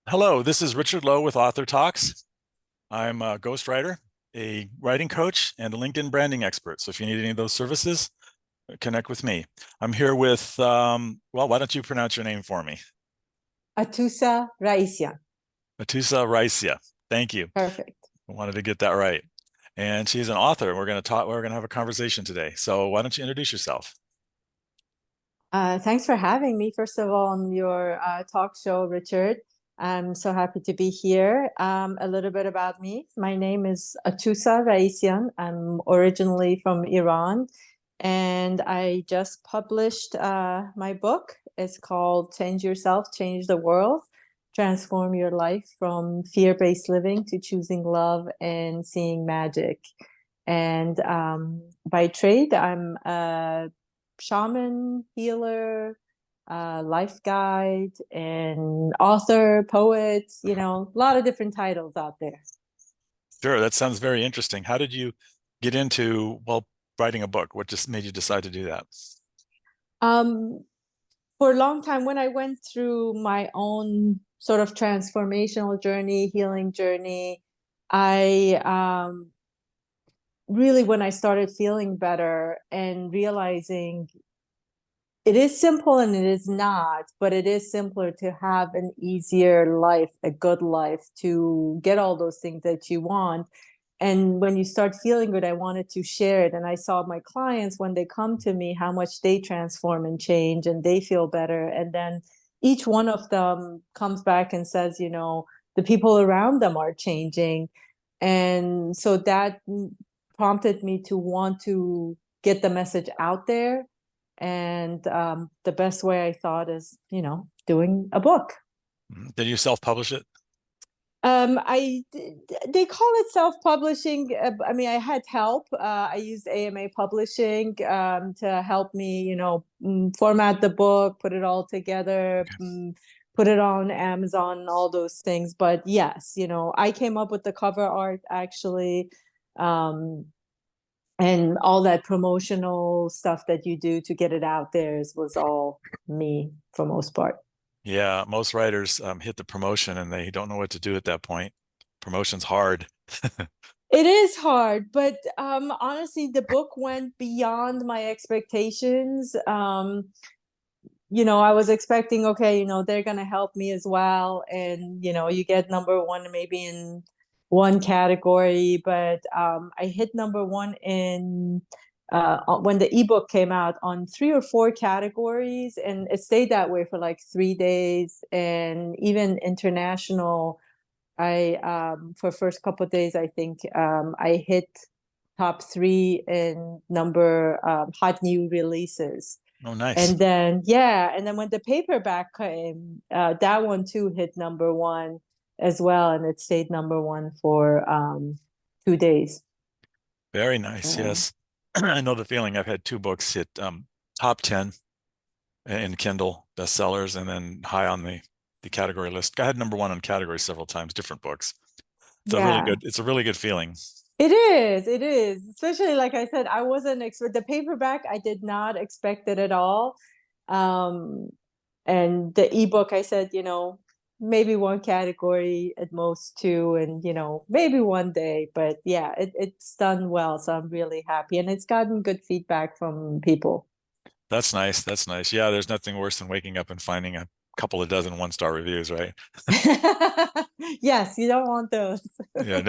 Hello, this is Richard Lowe with Author Talks. I'm a ghostwriter, a writing coach, and a LinkedIn branding expert. So if you need any of those services, connect with me. I'm here with, well, why don't you pronounce your name for me? Atousa Raissyan. Atousa Raissyan. Thank you. Perfect. I wanted to get that right. And she's an author. We're going to have a conversation today. So why don't you introduce yourself? Thanks for having me, first of all, on your talk show, Richard. I'm so happy to be here. A little bit about me. My name is Atousa Raissyan. I'm originally from Iran, and I just published my book. It's called Change Yourself, Change the World, Transform Your Life from Fear-Based Living to Choosing Love and Seeing Magic. And by trade, I'm a shaman, healer, life guide, and author, poet, a lot of different titles out there. Sure, that sounds very interesting. How did you get into, well, writing a book? What just made you decide to do that? Um, for a long time, when I went through my own sort of transformational journey, healing journey, I really, when I started feeling better and realizing it is simple and it is not, but it is simpler to have an easier life, a good life, to get all those things that you want. And when you start feeling good, I wanted to share it. And I saw my clients, when they come to me, how much they transform and change and they feel better. And then each one of them comes back and says, the people around them are changing. And so that prompted me to want to get the message out there. And the best way I thought is, doing a book. Did you self-publish it? They call it self-publishing. I mean, I had help. I used AMA Publishing to help me, format the book, put it all together, put it on Amazon, all those things. But yes, I came up with the cover art actually. Um, and all that promotional stuff that you do to get it out there was all me for most part. Yeah, most writers hit the promotion and they don't know what to do at that point. Promotion's hard. It is hard, but honestly, the book went beyond my expectations. I was expecting, okay, they're gonna help me as well, and you get number one maybe in one category, but I hit number one in when the ebook came out on three or four categories, and it stayed that way for like 3 days, and even international. I for first couple of days, I think I hit top three in number hot new releases. Oh, nice. And then, yeah, and then when the paperback came, that one too hit number one as well, and it stayed number one for 2 days. Very nice. Uh, Yes. I know the feeling. I've had two books hit top 10 in Kindle bestsellers and then high on the category list. I had number one on category several times, different books. yeah, It's a really good feeling. it is. It is. Especially like I said, I wasn't expect the paperback. I did not expect it at all. Um, and the ebook, I said, maybe one category at most two, and maybe one day. But yeah, it's done well, so I'm really happy, and it's gotten good feedback from people. That's nice. That's nice. Yeah, there's nothing worse than waking up and finding a couple of dozen one-star reviews, right? Yes, you don't want those. Yeah,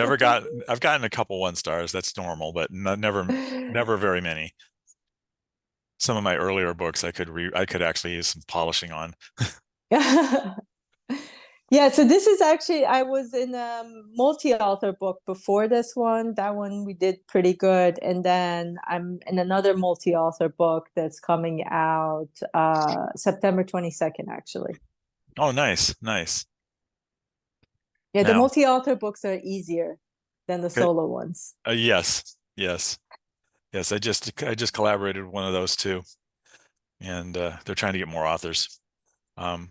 I've gotten a couple one stars. That's normal, but never very many. Some of my earlier books I could actually use some polishing on. Yeah, so this is actually, I was in a multi-author book before this one. That one we did pretty good. And then I'm in another multi-author book that's coming out September 22nd, actually. Oh, nice, nice. Yeah, the Now, multi-author books are easier than the okay, solo ones. yes, yes, yes. I just collaborated with one of those too, and they're trying to get more authors. Um,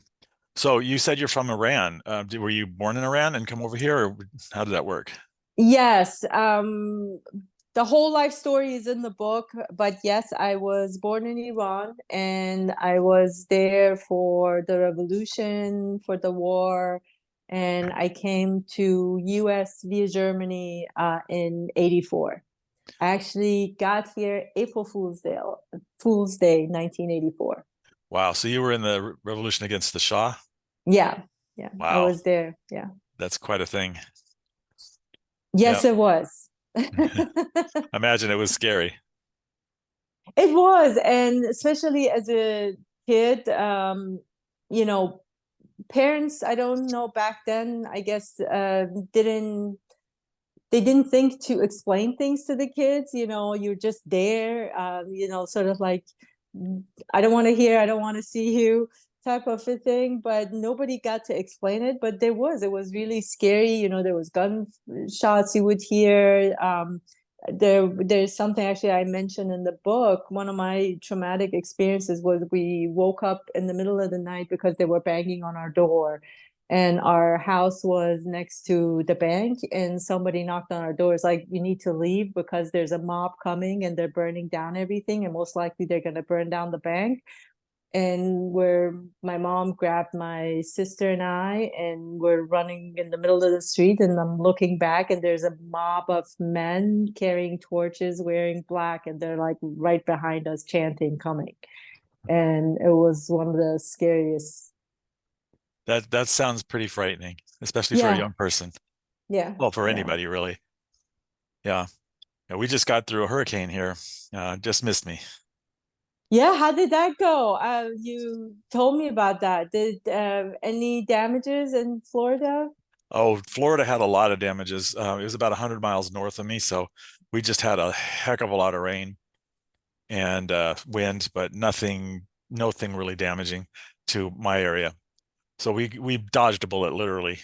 so you said you're from Iran. Were you born in Iran and come over here, or how did that work? Yes, the whole life story is in the book, but yes, I was born in Iran and I was there for the revolution, for the war, and I came to US via Germany in 84. I actually got here April Fool's Day, 1984. Wow. So you were in the revolution against the Shah? Yeah, yeah, I Wow. was there. Yeah. That's quite a thing. Yes, Yep. it was. Imagine it was scary. It was, and especially as a kid, you know, parents, I don't know back then, I guess, didn't they didn't think to explain things to the kids. You're just there, sort of like, I don't want to hear, I don't want to see you type of a thing, but nobody got to explain it. But it was really scary. There was gunshots you would hear. There's something actually I mentioned in the book. One of my traumatic experiences was we woke up in the middle of the night because they were banging on our door, and our house was next to the bank, and somebody knocked on our door. It's like, you need to leave because there's a mob coming and they're burning down everything, and most likely they're going to burn down the bank. And where my mom grabbed my sister and I, and we're running in the middle of the street, and I'm looking back, and there's a mob of men carrying torches, wearing black, and they're like right behind us chanting, coming. And it was one of the scariest. That sounds pretty frightening, especially for a Yeah, young person. yeah, Well, for yeah. anybody, really. Yeah. Yeah, we just got through a hurricane here. Just missed me. Yeah, how did that go? You told me about that. Did any damages in Florida? Oh, Florida had a lot of damages. It was about 100 miles north of me, so we just had a heck of a lot of rain and wind, but nothing really damaging to my area. So we dodged a bullet, literally.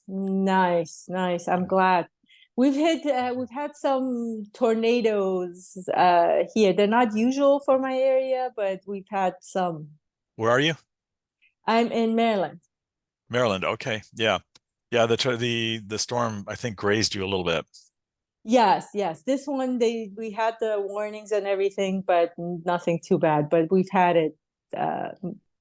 Nice, nice. I'm glad. We've had some tornadoes here. They're not usual for my area, but we've had some. Where are you? I'm in Maryland. Maryland. Okay. Yeah. Yeah, the storm I think grazed you a little bit. Yes, yes. This one, we had the warnings and everything, but nothing too bad. But uh,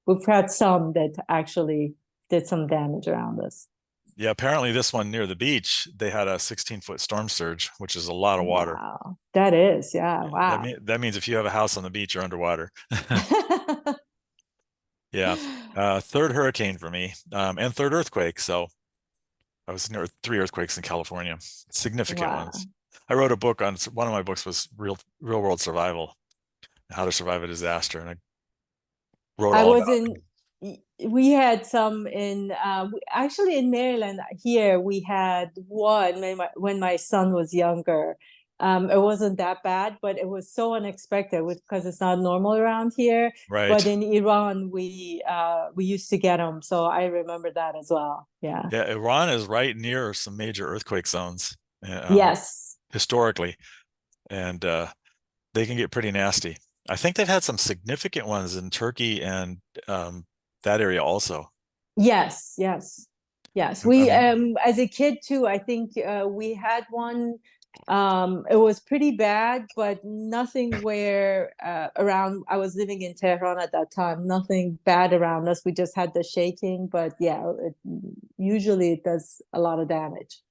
we've had some that actually did some damage around us. Yeah, apparently this one near the beach, they had a 16-foot storm surge, which is a lot of water. Wow. That is, yeah, Yeah, wow. that means if you have a house on the beach, you're underwater. Yeah. Third hurricane for me, and third earthquake. So I was near three earthquakes in California, significant Wow. ones. I wrote a book on one of my books was real world survival, how to survive a disaster, and I wrote I all was about in, we had some actually in Maryland here, we had one when my son was younger. It wasn't that bad, but it was so unexpected because it's not normal around here. But right. in Iran, we used to get them, so I remember that as well. Yeah. Yeah, Iran is right near some major earthquake zones, Yes. historically, and they can get pretty nasty. I think they've had some significant ones in Turkey and that area also. Yes, yes, yes. I We mean, as a kid too, I think we had one. It was pretty bad, but nothing where around. I was living in Tehran at that time. Nothing bad around us. We just had the shaking, but yeah, usually it does a lot of damage.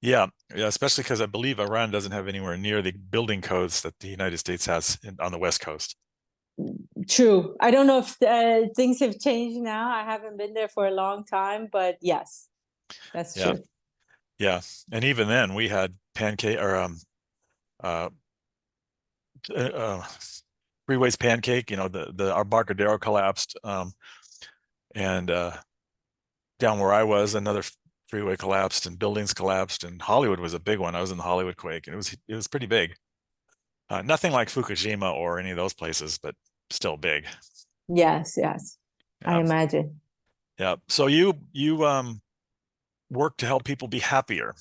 yeah, yeah, especially because I believe Iran doesn't have anywhere near the building codes that the United States has on the West Coast. True. I don't know if things have changed now. I haven't been there for a long time, but yes, that's Yeah, true. yeah, and even then we had pancake or uh, uh freeways pancake. The our Barcadero collapsed, and down where I was, another freeway collapsed and buildings collapsed, and Hollywood was a big one. I was in the Hollywood quake, and it was pretty big. Nothing like Fukushima or any of those places, but still big. Yes, yes. I Yeah, imagine. yeah. So you work to help people be happier.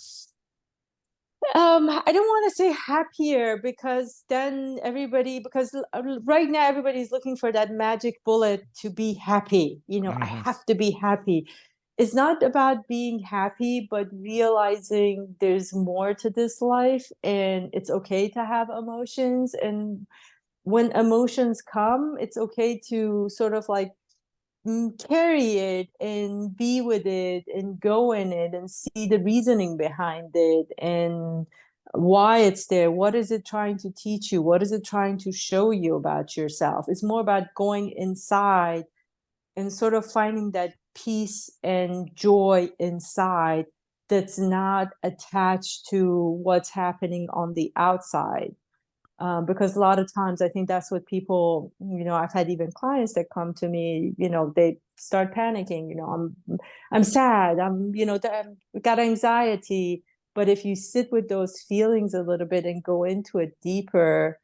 I don't want to say happier because then because right now everybody's looking for that magic bullet to be happy. I Hmm. have to be happy. It's not about being happy, but realizing there's more to this life, and it's okay to have emotions. And when emotions come, it's okay to sort of like carry it and be with it and go in it and see the reasoning behind it and why it's there. What is it trying to teach you? What is it trying to show you about yourself? It's more about going inside and sort of finding that peace and joy inside that's not attached to what's happening on the outside. Because a lot of times I think that's what people, I've had even clients that come to me, they start panicking, I'm sad, I've got anxiety. But if you sit with those feelings a little bit and go into it deeper,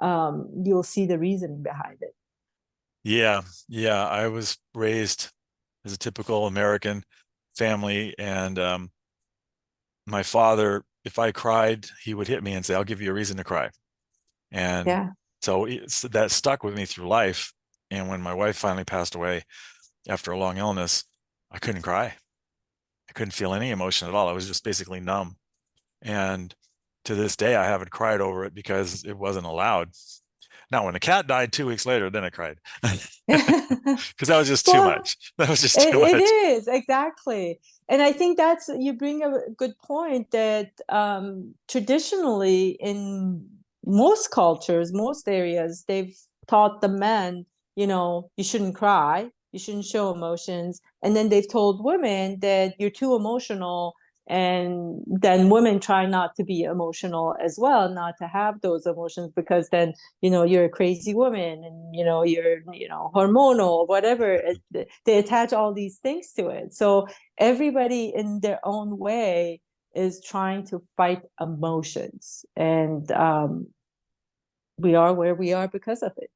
you'll see the reasoning behind it. Yeah, yeah. I was raised as a typical American family, and my father, if I cried, he would hit me and say, "I'll give you a reason to cry." And Yeah. so that stuck with me through life. And when my wife finally passed away after a long illness, I couldn't cry. I couldn't feel any emotion at all. I was just basically numb. And to this day, I haven't cried over it because it wasn't allowed. Now, when the cat died 2 weeks later, then I cried because that was just too Well, much. That was just too it much. is exactly. And I think that's, you bring a good point that traditionally in most cultures, most areas, they've taught the men, you shouldn't cry, you shouldn't show emotions. And then they've told women that you're too emotional. And then women try not to be emotional as well, not to have those emotions, because then, you're a crazy woman and, you're, hormonal, whatever. They attach all these things to it. So everybody in their own way is trying to fight emotions. And we are where we are because of it.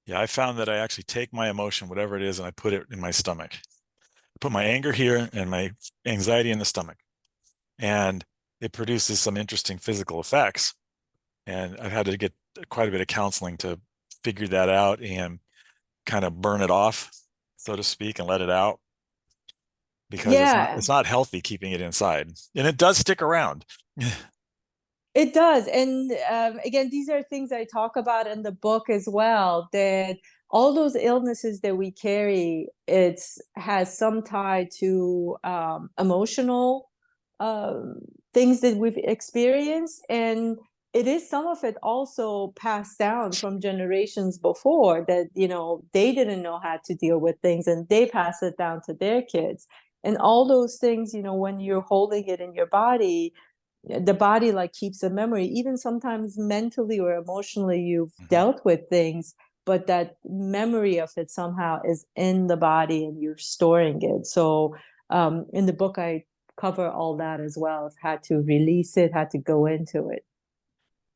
Yeah, I found that I actually take my emotion, whatever it is, and I put it in my stomach. I put my anger here and my anxiety in the stomach. And it produces some interesting physical effects. And I've had to get quite a bit of counseling to figure that out and kind of burn it off, so to speak, and let it out because it's not Yeah, it's not healthy keeping it inside. And it does stick around. it does. And again, these are things I talk about in the book as well, that all those illnesses that we carry, it's has some tie to emotional um, things that we've experienced. And it is some of it also passed down from generations before that, they didn't know how to deal with things and they pass it down to their kids. And all those things, when you're holding it in your body, the body like keeps a memory. Even sometimes mentally or emotionally you've Mhm. dealt with things, but that memory of it somehow is in the body and you're storing it. So in the book I cover all that as well, of how to release it, how to go into it.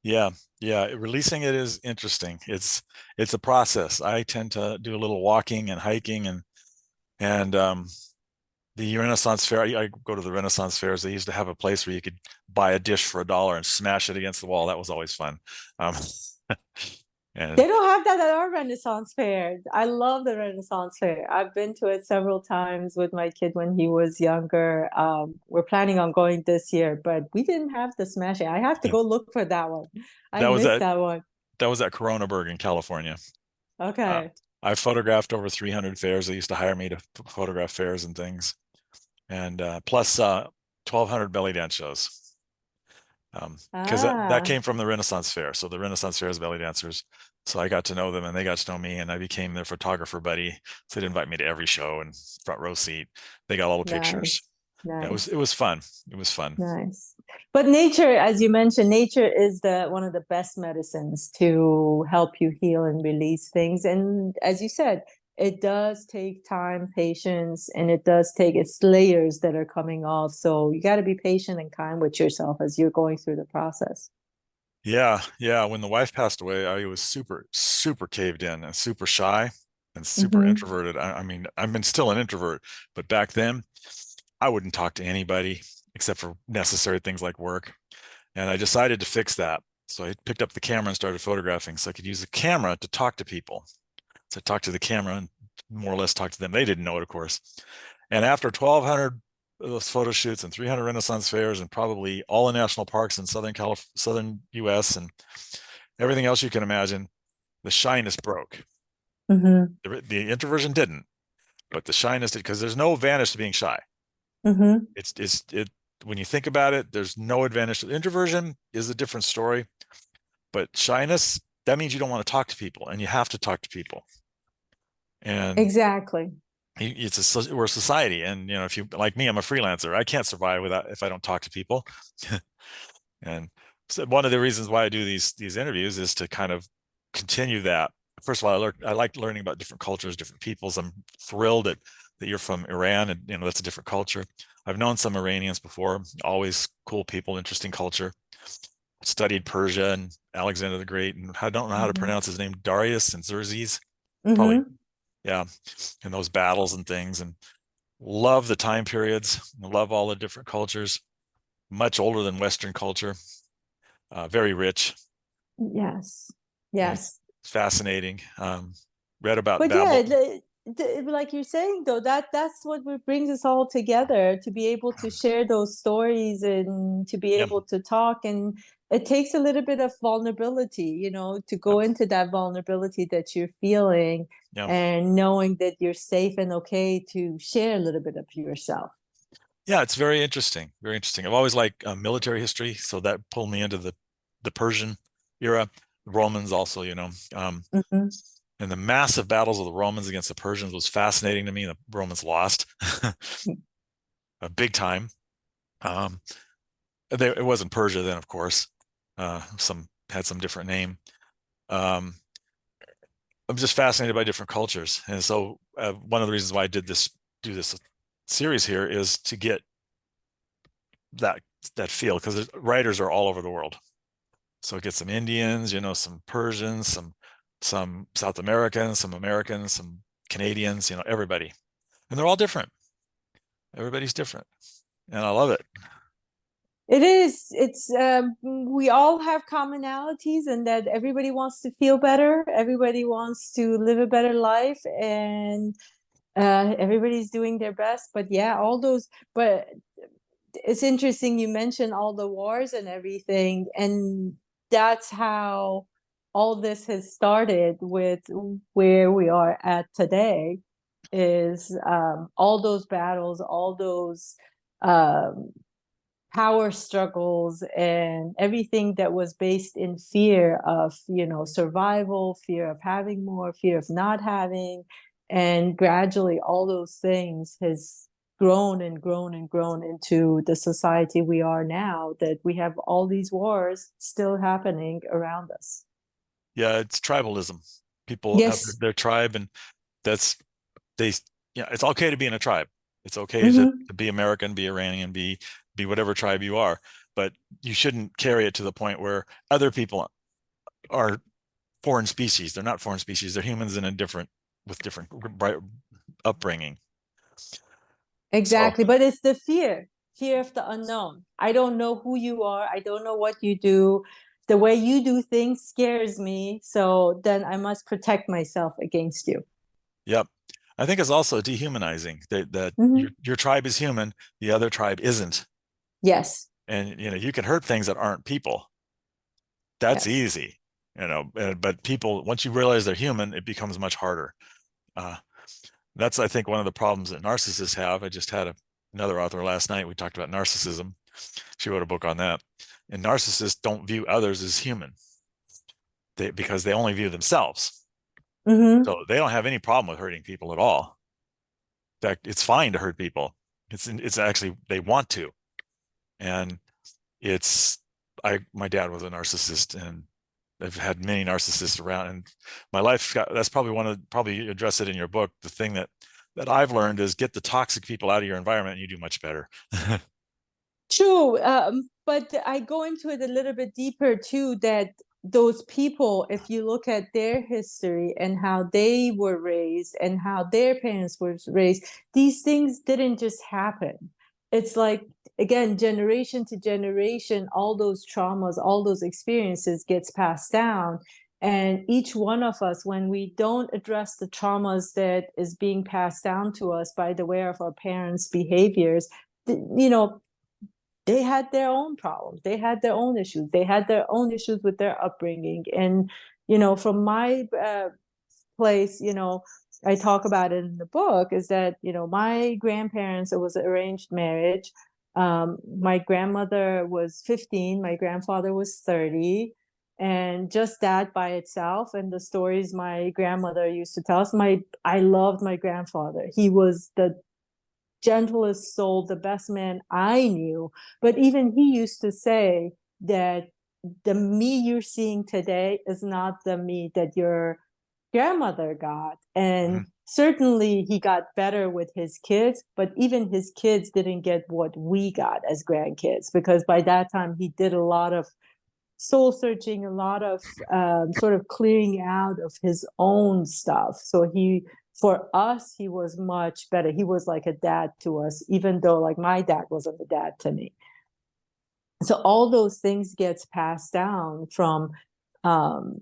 Yeah, yeah. Releasing it is interesting. It's a process. I tend to do a little walking and hiking and the Renaissance Fair. I go to the Renaissance fairs. They used to have a place where you could buy a dish for $1 and smash it against the wall. That was always fun. Um, and They don't have that at our Renaissance fair. I love the Renaissance fair. I've been to it several times with my kid when he was younger. We're planning on going this year, but we didn't have the smashing. I have to yeah, go look for that one. I that was missed at that one. that was at Coronaburg in California. Uh, Okay. I photographed over 300 fairs. They used to hire me to photograph fairs and things, and plus 1,200 belly dance shows. Because that Ah, came from the Renaissance Fair. So the Renaissance Fair is belly dancers. So I got to know them and they got to know me and I became their photographer buddy. So they'd invite me to every show and front row seat. They got all the pictures. nice. Yeah, Nice. it was fun. It was fun. Nice. But nature, as you mentioned, nature is the one of the best medicines to help you heal and release things. And as you said, it does take time, patience, and it does take its layers that are coming off. So you got to be patient and kind with yourself as you're going through the process. Yeah, yeah. When the wife passed away, I was super caved in and super shy and super Mm-hmm. introverted. I mean, I've been still an introvert, but back then I wouldn't talk to anybody except for necessary things like work. And I decided to fix that. So I picked up the camera and started photographing so I could use the camera to talk to people. So I talked to the camera and more or less talked to them. They didn't know it, of course. And after 1,200 of those photo shoots and 300 Renaissance fairs and probably all the national parks in Southern US and everything else you can imagine, the shyness broke. Mm-hmm. The introversion didn't. but the shyness, because there's no advantage to being shy. Mm-hmm. It when you think about it, there's no advantage. Introversion is a different story, but shyness, that means you don't want to talk to people, and you have to talk to people. And Exactly. we're a society, and if you like me, I'm a freelancer. I can't survive without if I don't talk to people. And so one of the reasons why I do these interviews is to kind of continue that. First of all, I like learning about different cultures, different peoples. I'm thrilled that you're from Iran, and that's a different culture. I've known some Iranians before, always cool people, interesting culture. Studied Persia and Alexander the Great, and I don't know how to Mm-hmm. pronounce his name, Darius and Xerxes, probably, Mm-hmm. yeah, and those battles and things, and love the time periods, love all the different cultures. Much older than Western culture, very rich. Yes. Yeah, Yes. fascinating. Read about But yeah, Babel. like you're saying though, that's what brings us all together, to be able to share those stories and to be Yeah, able to talk. And it takes a little bit of vulnerability, to yeah, go into that vulnerability that you're feeling, yeah, and knowing that you're safe and okay to share a little bit of yourself. yeah. It's very interesting. Very interesting. I've always liked military history, so that pulled me into the Persian era. The Romans also, Mm-hmm. and the massive battles of the Romans against the Persians was fascinating to me. The Romans lost a big time. Um, it wasn't Persia then, of course. Some had some different name. Um, I'm just fascinated by different cultures, and so one of the reasons why I do this series here is to get that feel, because writers are all over the world. So get some Indians, some Persians, some South Americans, some Americans, some Canadians, everybody, and they're all different. Everybody's different, and I love it. It is. We all have commonalities, and that everybody wants to feel better. Everybody wants to live a better life, and everybody's doing their best. But yeah, all those. But it's interesting you mentioned all the wars and everything, and that's how all this has started with where we are at today. Is all those battles, all those. Um, Power struggles, and everything that was based in fear of survival, fear of having more, fear of not having. And gradually all those things has grown and grown and grown into the society we are now, that we have all these wars still happening around us. Yeah, it's tribalism. People have Yes. their tribe, and that's they. Yeah, it's okay to be in a tribe. It's okay Mm-hmm. to be American, be Iranian, be whatever tribe you are, but you shouldn't carry it to the point where other people are foreign species. They're not foreign species. They're humans in a different with different upbringing. So, Exactly. But it's the fear of the unknown. I don't know who you are. I don't know what you do. The way you do things scares me. So then I must protect myself against you. yep. I think it's also dehumanizing that Hmm. your tribe is human, the other tribe isn't. Yes. And you can hurt things that aren't people. That's Yes. easy, but people, once you realize they're human, it becomes much harder. Uh, that's, I think, one of the problems that narcissists have. I just had another author last night. We talked about narcissism. She wrote a book on that. And narcissists don't view others as human, because they only view themselves. Hmm. So they don't have any problem with hurting people at all. In fact, it's fine to hurt people. It's actually, they want to. And it's, my dad was a narcissist, and I've had many narcissists around, and my life got, that's probably probably you address it in your book. The thing that I've learned is get the toxic people out of your environment and you do much better. True, but I go into it a little bit deeper too, that those people, if you look at their history and how they were raised and how their parents were raised, these things didn't just happen. It's like, again, generation to generation, all those traumas, all those experiences gets passed down. And each one of us, when we don't address the traumas that is being passed down to us by the way of our parents' behaviors, you know, they had their own problems, they had their own issues, they had their own issues with their upbringing. And from my place, I talk about it in the book is that, my grandparents, it was an arranged marriage. My grandmother was 15, my grandfather was 30. And just that by itself, and the stories my grandmother used to tell us, I loved my grandfather. He was the gentlest soul, the best man I knew. But even he used to say that the me you're seeing today is not the me that your grandmother got. Mhm. And certainly he got better with his kids, but even his kids didn't get what we got as grandkids, because by that time he did a lot of soul searching, a lot of sort of clearing out of his own stuff. So for us, he was much better. He was like a dad to us, even though like my dad wasn't a dad to me. So all those things gets passed down from um,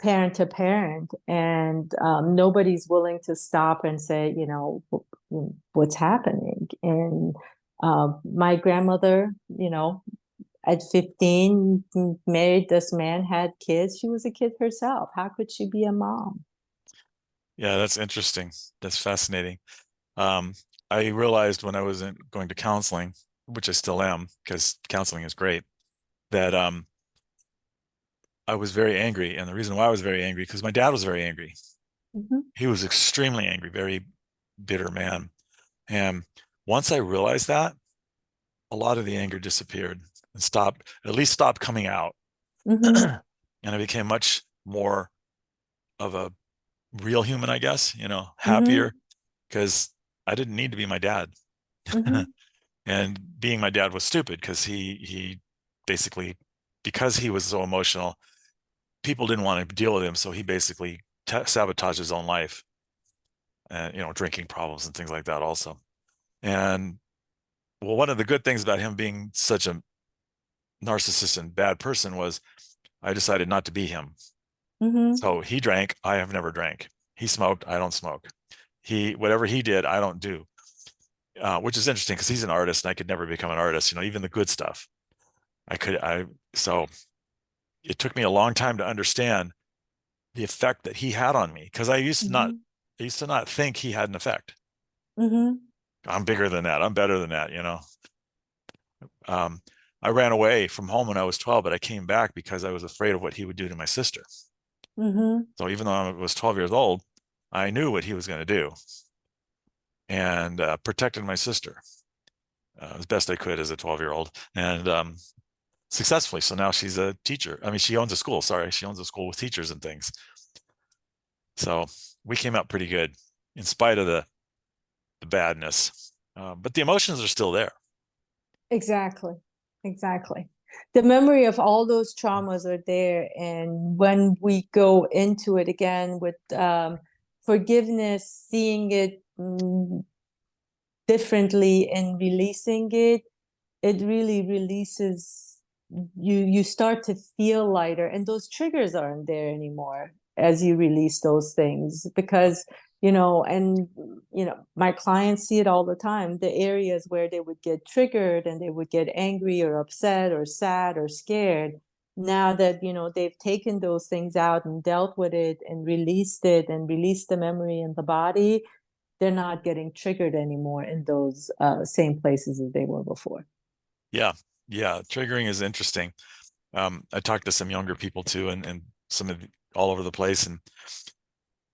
parent to parent, and nobody's willing to stop and say, what's happening. And my grandmother, at 15, married this man, had kids. She was a kid herself. How could she be a mom? Yeah, that's interesting. That's fascinating. Um, I realized when I was going to counseling, which I still am, because counseling is great, that I was very angry. And the reason why I was very angry, because my dad was very angry. Mm-hmm. He was extremely angry, very bitter man. And once I realized that, a lot of the anger disappeared and at least stopped coming out. Mm-hmm. And I became much more of a real human, I guess, Mm-hmm. happier, because I didn't need to be my dad. Mm-hmm. And being my dad was stupid because he basically, because he was so emotional, people didn't want to deal with him, so he basically sabotaged his own life, and drinking problems and things like that also. And well, one of the good things about him being such a narcissist and bad person was I decided not to be him. Mm-hmm. So he drank, I have never drank. He smoked, I don't smoke. Whatever he did, I don't do. Which is interesting because he's an artist and I could never become an artist, even the good stuff. So it took me a long time to understand the effect that he had on me, because Mm-hmm. I used to not think he had an effect. Mm-hmm. I'm bigger than that. I'm better than that. Um, I ran away from home when I was 12, but I came back because I was afraid of what he would do to my sister. Mm-hmm. So even though I was 12 years old, I knew what he was going to do, and protected my sister as best I could as a 12-year-old, and successfully. So now she's a teacher. I mean, she owns a school. Sorry, she owns a school with teachers and things. So we came out pretty good in spite of the badness. But the emotions are still there. Exactly. Exactly. The memory of all those traumas are there. And when we go into it again with forgiveness, seeing it differently and releasing it, it really releases you start to feel lighter, and those triggers aren't there anymore as you release those things. Because and my clients see it all the time, the areas where they would get triggered and they would get angry or upset or sad or scared, now that they've taken those things out and dealt with it and released it and released the memory in the body, they're not getting triggered anymore in those same places as they were before. Yeah, yeah. Triggering is interesting. I talked to some younger people too, and some of all over the place, and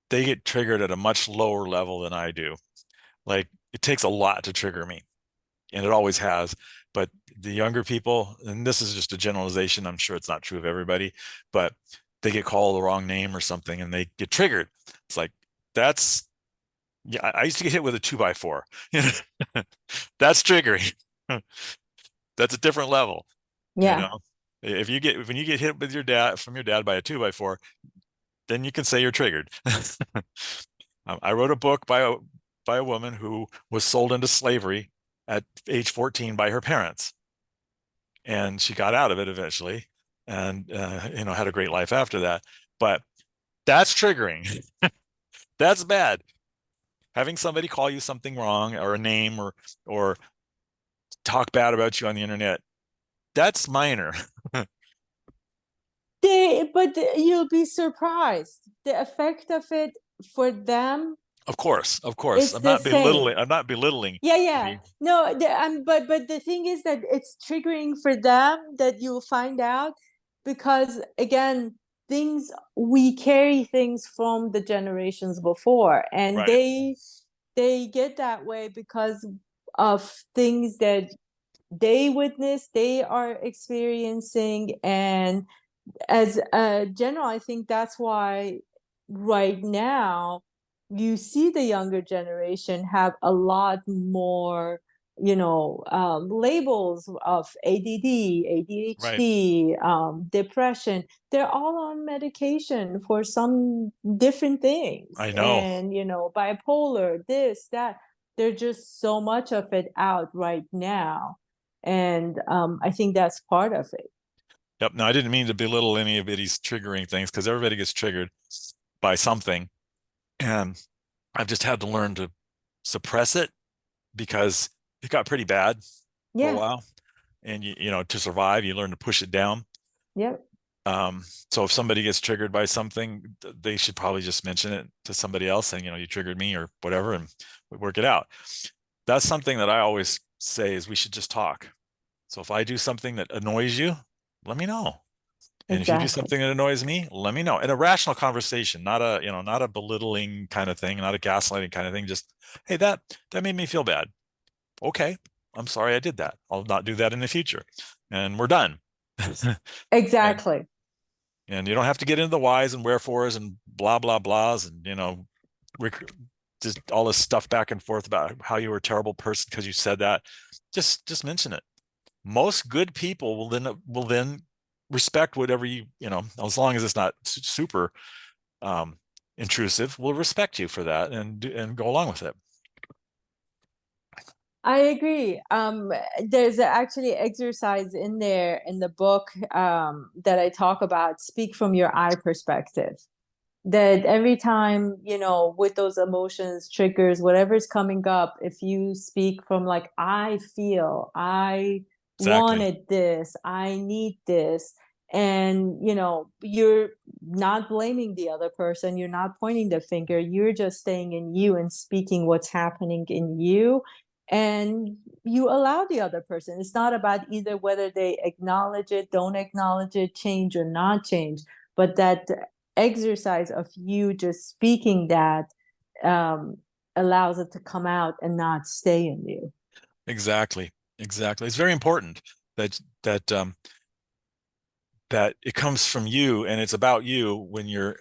they get triggered at a much lower level than I do. Like it takes a lot to trigger me, and it always has. But the younger people, and this is just a generalization, I'm sure it's not true of everybody, but they get called the wrong name or something and they get triggered. It's like, that's, yeah, I used to get hit with a 2x4. That's triggering. That's a different level, you Yeah. know. If you get when you get hit with your dad from your dad by a 2x4, then you can say you're triggered. I wrote a book by a woman who was sold into slavery at age 14 by her parents, and she got out of it eventually, and had a great life after that. But that's triggering. That's bad. Having somebody call you something wrong or a name or talk bad about you on the internet, that's minor. But you'll be surprised. The effect of it for them Of course, of course. It's the same. I'm not belittling Yeah, yeah. the No, but the thing is that it's triggering for them, that you'll find out, because again, things we carry things from the generations before, and right, they get that way because of things that they witness, they are experiencing. And as a general, I think that's why right now you see the younger generation have a lot more, labels of ADD, right. ADHD, depression. They're all on medication for some different things, I know. and bipolar, this, that. There's just so much of it out right now, and I think that's part of it. Yep. No, I didn't mean to belittle any of Eddie's triggering things because everybody gets triggered by something. And I've just had to learn to suppress it because it got pretty bad for a Yeah. while. And to survive, you learn to push it down. Yep. Um, so if somebody gets triggered by something, they should probably just mention it to somebody else saying, you triggered me or whatever, and we work it out. That's something that I always say is we should just talk. So if I do something that annoys you, let me know. And if you do Exactly. something that annoys me, let me know. In a rational conversation, not a belittling kind of thing, not a gaslighting kind of thing. Just, hey, that made me feel bad. Okay, I'm sorry I did that. I'll not do that in the future. And we're done. And Exactly. and you don't have to get into the whys and wherefores and blah blah blahs and just all this stuff back and forth about how you were a terrible person because you said that. Just mention it. Most good people will then respect whatever as long as it's not super um, intrusive, will respect you for that and go along with it. I agree. There's actually exercise in there in the book, that I talk about, speak from your I perspective. That every time, with those emotions, triggers, whatever's coming up, if you speak from like, I feel, I Exactly. wanted this, I need this, and you're not blaming the other person, you're not pointing the finger, you're just staying in you and speaking what's happening in you. And you allow the other person. It's not about either whether they acknowledge it, don't acknowledge it, change or not change, but that exercise of you just speaking that, um, allows it to come out and not stay in you. Exactly. Exactly. It's very important that that it comes from you and it's about you when you're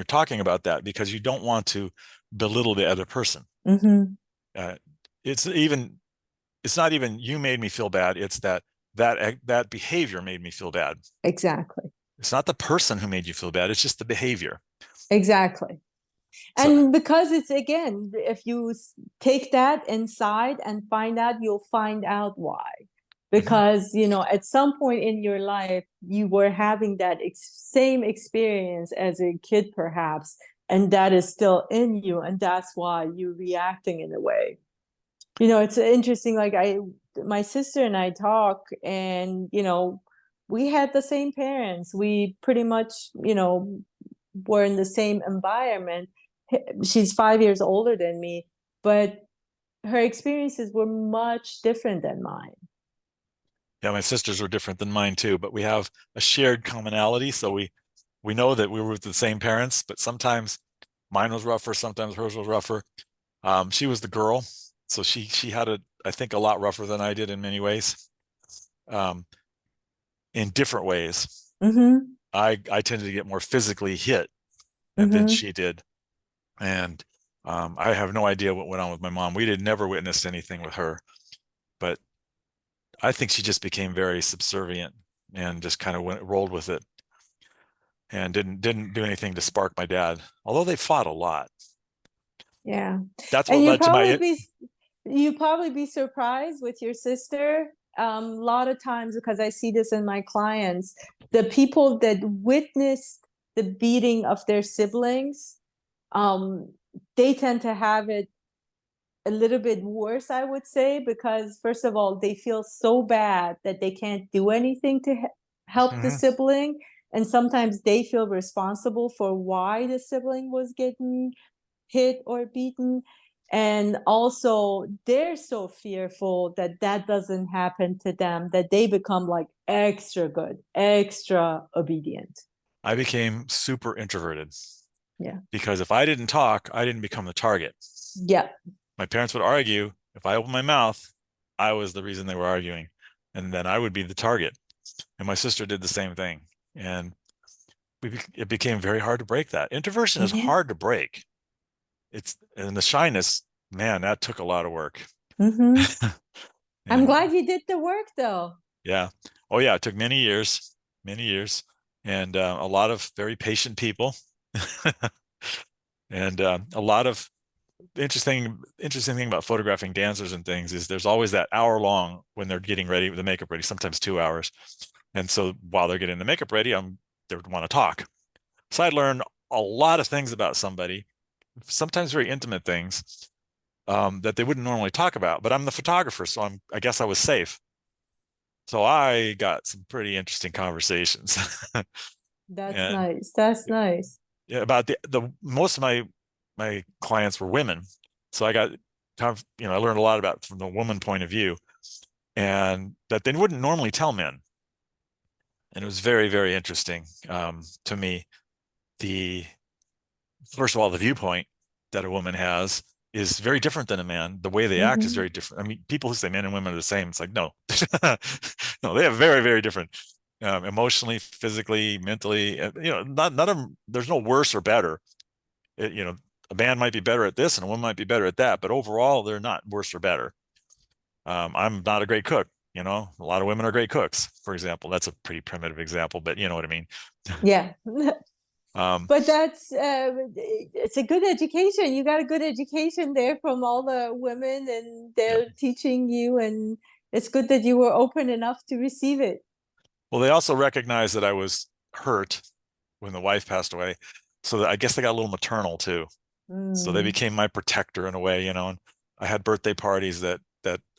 talking about that because you don't want to belittle the other person. Mm-hmm. Uh, it's even it's not even you made me feel bad. It's that behavior made me feel bad. Exactly. It's not the person who made you feel bad. It's just the behavior. Exactly. So, And because it's, again, if you take that inside and find out, you'll find out why. mhm, Because at some point in your life you were having that same experience as a kid perhaps, and that is still in you, and that's why you're reacting in a way. It's interesting, like my sister and I talk, and we had the same parents, we pretty much were in the same environment. She's 5 years older than me, but her experiences were much different than mine. yeah, my sisters were different than mine too, but we have a shared commonality. So we know that we were with the same parents, but sometimes mine was rougher, sometimes hers was rougher. She was the girl, so she had it, I think, a lot rougher than I did in many ways, um, in different ways. Mm-hmm. I tended to get more physically hit than Mm-hmm. she did, and I have no idea what went on with my mom. We did never witnessed anything with her, but I think she just became very subservient and just kind of rolled with it and didn't do anything to spark my dad. Although they fought a lot. Yeah. That's And what led to my you probably be surprised with your sister. A lot of times, because I see this in my clients, the people that witnessed the beating of their siblings, um, they tend to have it a little bit worse, I would say, because first of all, they feel so bad that they can't do anything to help the Mhm. sibling. And sometimes they feel responsible for why the sibling was getting hit or beaten. And also, they're so fearful that that doesn't happen to them that they become like extra good, extra obedient. I became super introverted Yeah. because if I didn't talk, I didn't become the target. Yeah. My parents would argue. If I opened my mouth, I was the reason they were arguing. And then I would be the target. And my sister did the same thing. And it became very hard to break that. Introversion is Mm-hmm. hard to break. And the shyness, man, that took a lot of work. Mm-hmm. I'm And glad you did the work though. yeah. Oh, yeah. It took many years, and a lot of very patient people, and a lot of interesting thing about photographing dancers and things is there's always that hour long when they're getting ready, the makeup ready, sometimes 2 hours. And so while they're getting the makeup ready, they want to talk. So I learned a lot of things about somebody, sometimes very intimate things that they wouldn't normally talk about. But I'm the photographer, so I guess I was safe. So I got some pretty interesting conversations. That's And nice. That's nice. yeah, about the most of my clients were women. So I got I learned a lot about from the woman point of view, and that they wouldn't normally tell men. And it was very, very interesting to me. The First of all, the viewpoint that a woman has is very different than a man. The way they act is Mm-hmm. very different. I mean, people who say men and women are the same, it's like, no, no, they have very, very different emotionally, physically, mentally. None of them, there's no worse or better. A man might be better at this and a woman might be better at that, but overall, they're not worse or better. I'm not a great cook. A lot of women are great cooks, for example. That's a pretty primitive example, but you know what I mean. Yeah. Um, But that's it's a good education. You got a good education there from all the women, and yeah. they're teaching you, and it's good that you were open enough to receive it. Well, they also recognized that I was hurt when the wife passed away. So I guess they got a little maternal too. So they Mm. became my protector in a way. And I had birthday parties that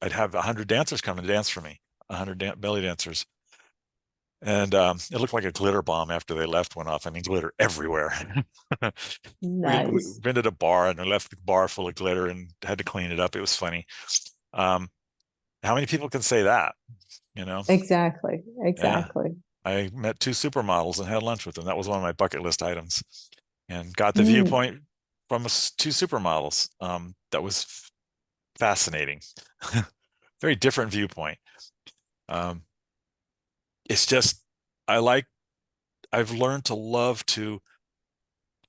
I'd have 100 dancers come and dance for me, 100 belly dancers. And it looked like a glitter bomb after they left went off. I mean, glitter everywhere. We Nice. rented a bar and I left the bar full of glitter and had to clean it up. It was funny. Um, how many people can say that? You know? Exactly. Yeah. Exactly. I met two supermodels and had lunch with them. That was one of my bucket list items, and got the Mm. viewpoint from two supermodels. That was fascinating. Very different viewpoint. Um, it's just I like I've learned to love to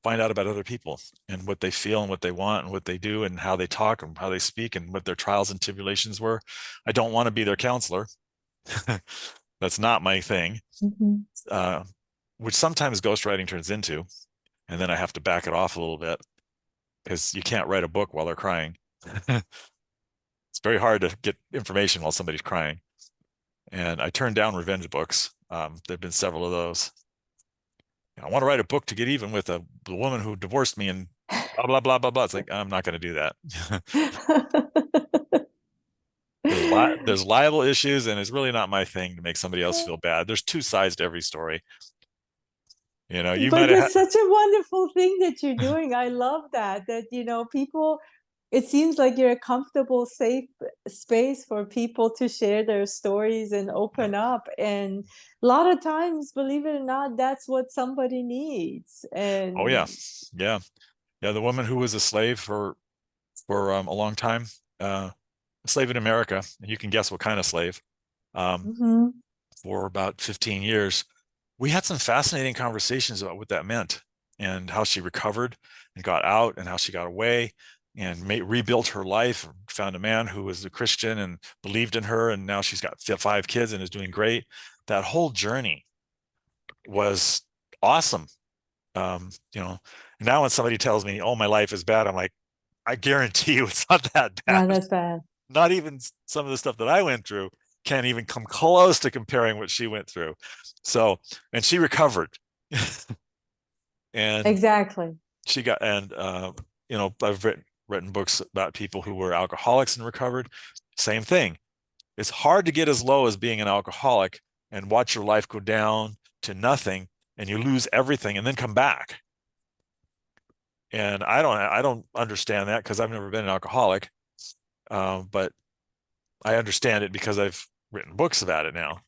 find out about other people and what they feel and what they want and what they do and how they talk and how they speak and what their trials and tribulations were. I don't want to be their counselor. That's not my thing. Mhm. Uh, which sometimes ghostwriting turns into, and then I have to back it off a little bit because you can't write a book while they're crying. It's very hard to get information while somebody's crying. And I turned down revenge books. There've been several of those. I want to write a book to get even with the woman who divorced me and blah blah blah blah blah. It's like I'm not going to do that. There's liable issues, and it's really not my thing to make somebody else feel bad. There's two sides to every story. You But might have that's such a wonderful thing that you're doing. I love that people, it seems like you're a comfortable, safe space for people to share their stories and yeah. open up. And a lot of times, believe it or not, that's what somebody needs. Oh yeah, And yeah, yeah. The woman who was a slave for a long time, a slave in America, and you can guess what kind of slave. Um, mhm. for about 15 years, we had some fascinating conversations about what that meant and how she recovered and got out and how she got away and rebuilt her life, found a man who was a Christian and believed in her. And now she's got 5 kids and is doing great. That whole journey was awesome. Now when somebody tells me, oh, my life is bad, I'm like, I guarantee you it's not that bad. Yeah, that's bad. Not even some of the stuff that I went through can't even come close to comparing what she went through. So, and she recovered. And Exactly. she got, and, I've written books about people who were alcoholics and recovered. Same thing. It's hard to get as low as being an alcoholic and watch your life go down to nothing and you lose everything and then come back. And I don't understand that because I've never been an alcoholic. But I understand it because I've written books about it now.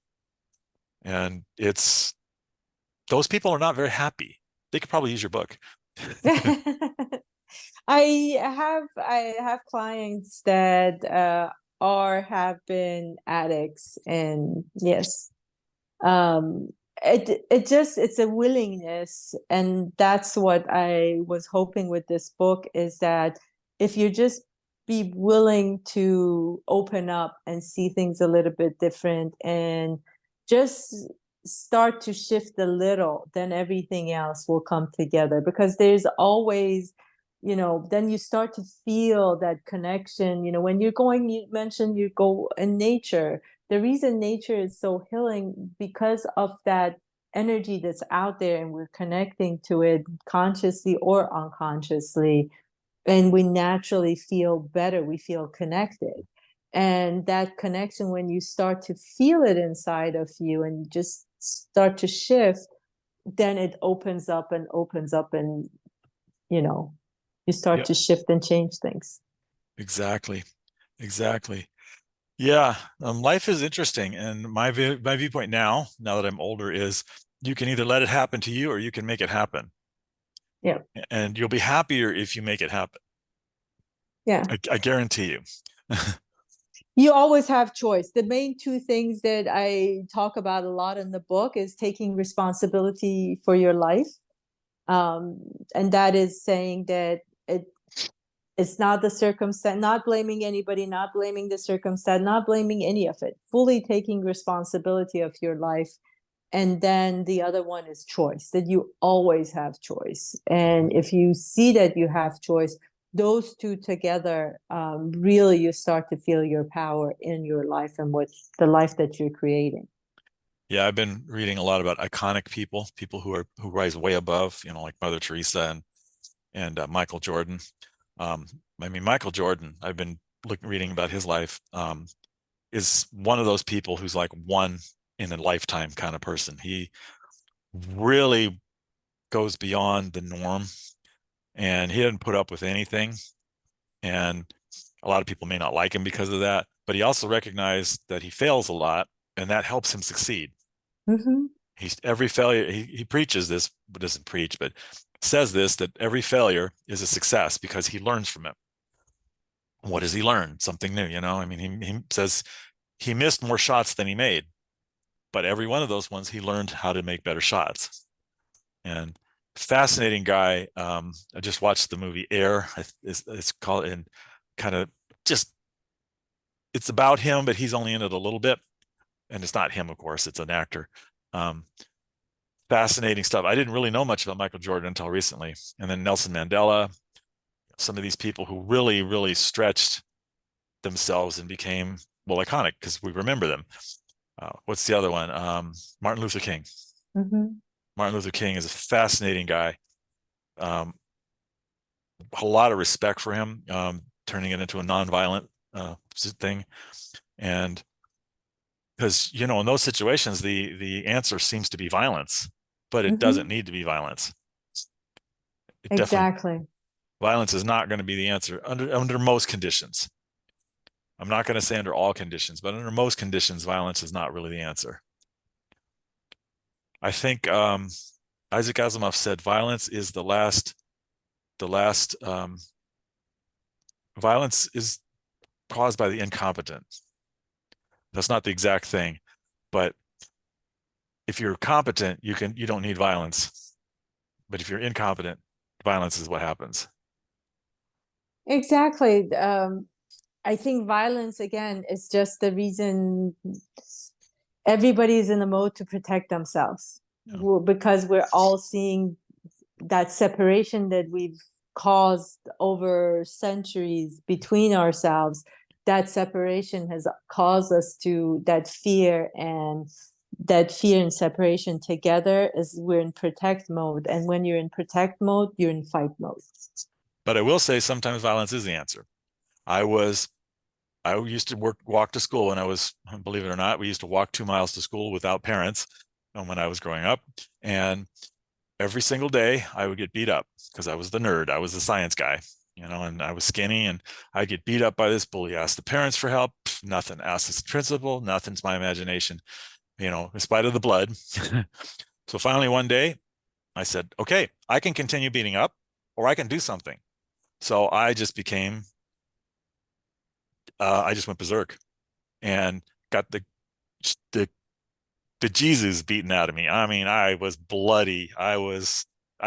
And it's those people are not very happy. They could probably use your book. I have clients that are have been addicts, and yes, um it's a willingness, and that's what I was hoping with this book, is that if you just be willing to open up and see things a little bit different and just start to shift a little, then everything else will come together, because there's always, then you start to feel that connection. When you're going, you mentioned you go in nature. The reason nature is so healing, because of that energy that's out there, and we're connecting to it consciously or unconsciously, and we naturally feel better, we feel connected. And that connection, when you start to feel it inside of you and just start to shift, then it opens up, and you know you start Yeah, to shift and change things. exactly. Exactly. Yeah, life is interesting, and my viewpoint now that I'm older, is you can either let it happen to you or you can make it happen, Yeah. and you'll be happier if you make it happen. Yeah. I guarantee you. You always have choice. The main two things that I talk about a lot in the book is taking responsibility for your life. Um, and that is saying that it's not the circumstance, not blaming anybody, not blaming the circumstance, not blaming any of it, fully taking responsibility of your life. And then the other one is choice, that you always have choice. And if you see that you have choice, those two together, really you start to feel your power in your life and what the life that you're creating. Yeah, I've been reading a lot about iconic people who rise way above, like Mother Teresa and Michael Jordan. Um, I mean, Michael Jordan, I've been reading about his life. Is one of those people who's like one in a lifetime kind of person. He really goes beyond the norm, and he didn't put up with anything. And a lot of people may not like him because of that, but he also recognized that he fails a lot, and that helps him succeed. Mm-hmm. He's every failure, he preaches this, but doesn't preach, but says this, that every failure is a success because he learns from it. What does he learn? Something new, I mean, he says he missed more shots than he made, but every one of those ones he learned how to make better shots. And fascinating guy. I just watched the movie Air. It's called, and kind of just it's about him, but he's only in it a little bit, and it's not him, of course. It's an actor. Um, Fascinating stuff. I didn't really know much about Michael Jordan until recently, and then Nelson Mandela. Some of these people who really, really stretched themselves and became, well, iconic because we remember them. What's the other one? Martin Luther King. Mm-hmm. Martin Luther King is a fascinating guy. Um, a lot of respect for him, turning it into a nonviolent thing. And because, in those situations, the answer seems to be violence, but it doesn't Mm-hmm. need to be violence. It definitely, Exactly. violence is not going to be the answer under most conditions. I'm not going to say under all conditions, but under most conditions, violence is not really the answer. I think Isaac Asimov said violence is the last violence is caused by the incompetent. That's not the exact thing, but if you're competent, you don't need violence. But if you're incompetent, violence is what happens. Exactly. I think violence, again, is just the reason everybody's in the mode to protect themselves. Yeah. Because we're all seeing that separation that we've caused over centuries between ourselves. That separation has caused us to that fear and separation together, is we're in protect mode. And when you're in protect mode, you're in fight mode. But I will say sometimes violence is the answer. I was I used to walk to school when I was, believe it or not, we used to walk 2 miles to school without parents when I was growing up. And every single day I would get beat up because I was the nerd. I was the science guy, and I was skinny, and I'd get beat up by this bully. Ask the parents for help, nothing. Ask the principal, nothing's my imagination, in spite of the blood. So finally one day I said, okay, I can continue beating up or I can do something. So I just went berserk and got the the Jesus beaten out of me. I mean, I was bloody. I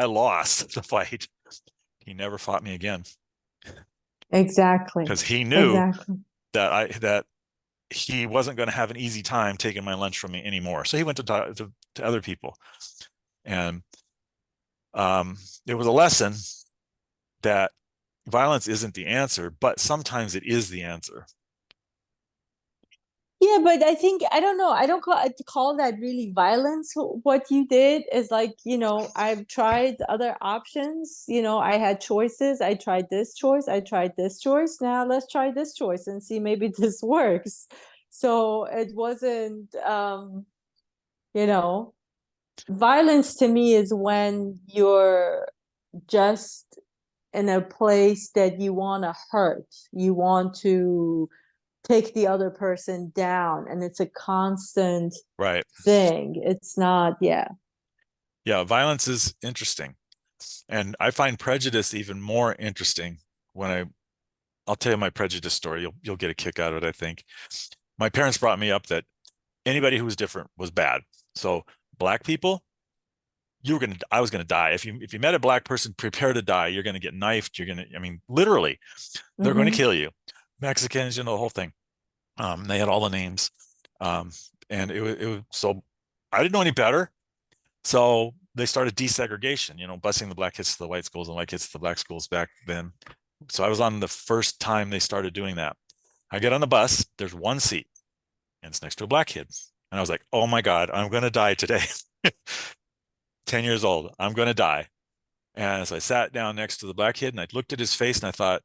lost the fight. He never fought me again Exactly. because he knew Exactly. that he wasn't going to have an easy time taking my lunch from me anymore. So he went to talk to other people, and it was a lesson that violence isn't the answer, but sometimes it is the answer. Yeah, but I think I don't know. I don't call that really violence. What you did is like, I've tried other options. I had choices. I tried this choice. I tried this choice. Now let's try this choice and see maybe this works. So it wasn't, you know, violence to me is when you're just in a place that you want to hurt. You want to take the other person down, and it's a constant Right. thing. It's not, yeah. Yeah, violence is interesting. And I find prejudice even more interesting when I'll tell you my prejudice story. You'll get a kick out of it, I think. My parents brought me up that anybody who was different was bad. So black people, I was gonna die. If you met a black person, prepare to die. You're gonna get knifed. I mean, literally, they're going to Mm-hmm. kill you. Mexicans, the whole thing. They had all the names. Um, and it was so I didn't know any better. So they started desegregation, busing the black kids to the white schools and white kids to the black schools back then. So I was on the first time they started doing that. I get on the bus, there's one seat, and it's next to a black kid. And I was like, oh my God, I'm going to die today. 10 years old, I'm going to die. And so I sat down next to the black kid and I looked at his face and I thought,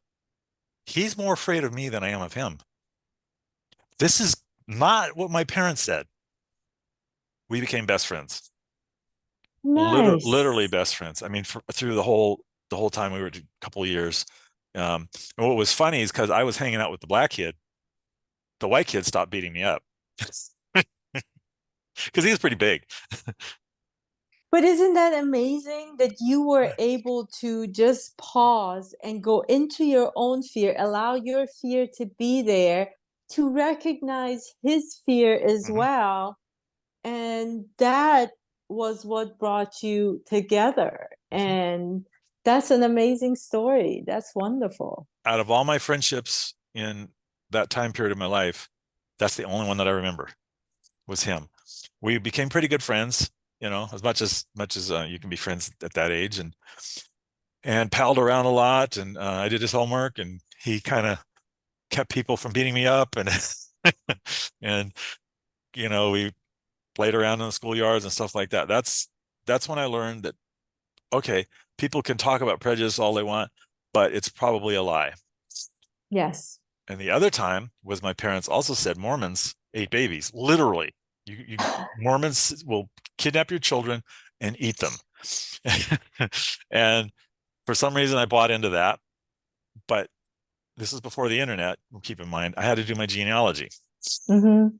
he's more afraid of me than I am of him. This is not what my parents said. We became best friends. Literally Nice. best friends. I mean, through the whole time we were a couple of years. And what was funny is because I was hanging out with the black kid, the white kid stopped beating me up because he was pretty big. But isn't that amazing that you were able to just pause and go into your own fear, allow your fear to be there, to recognize his fear as Mhm. well? And that was what brought you together. And that's an amazing story. That's wonderful. Out of all my friendships in that time period of my life, that's the only one that I remember was him. We became pretty good friends, as much as you can be friends at that age, and palled around a lot. And I did his homework, and he kind of kept people from beating me up, and and we played around in the schoolyards and stuff like that. That's when I learned that okay, people can talk about prejudice all they want, but it's probably a lie. Yes. And the other time was my parents also said Mormons ate babies, literally. Mormons will kidnap your children and eat them. And for some reason I bought into that, but this is before the internet. Keep in mind, I had to do my genealogy. Mm-hmm.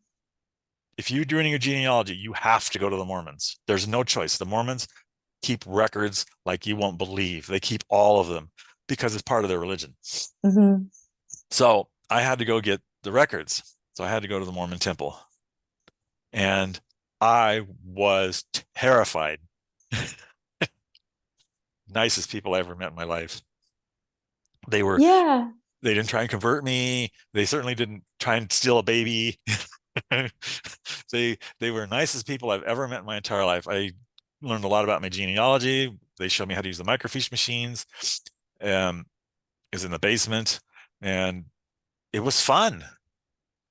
If you're doing your genealogy, you have to go to the Mormons. There's no choice. The Mormons keep records like you won't believe. They keep all of them because it's part of their religion. Mm-hmm. So I had to go get the records. So I had to go to the Mormon temple. And I was terrified. Nicest people I ever met in my life. They were Yeah. they didn't try and convert me. They certainly didn't try and steal a baby. They were nicest people I've ever met in my entire life. I learned a lot about my genealogy. They showed me how to use the microfiche machines. Um, is in the basement, and it was fun.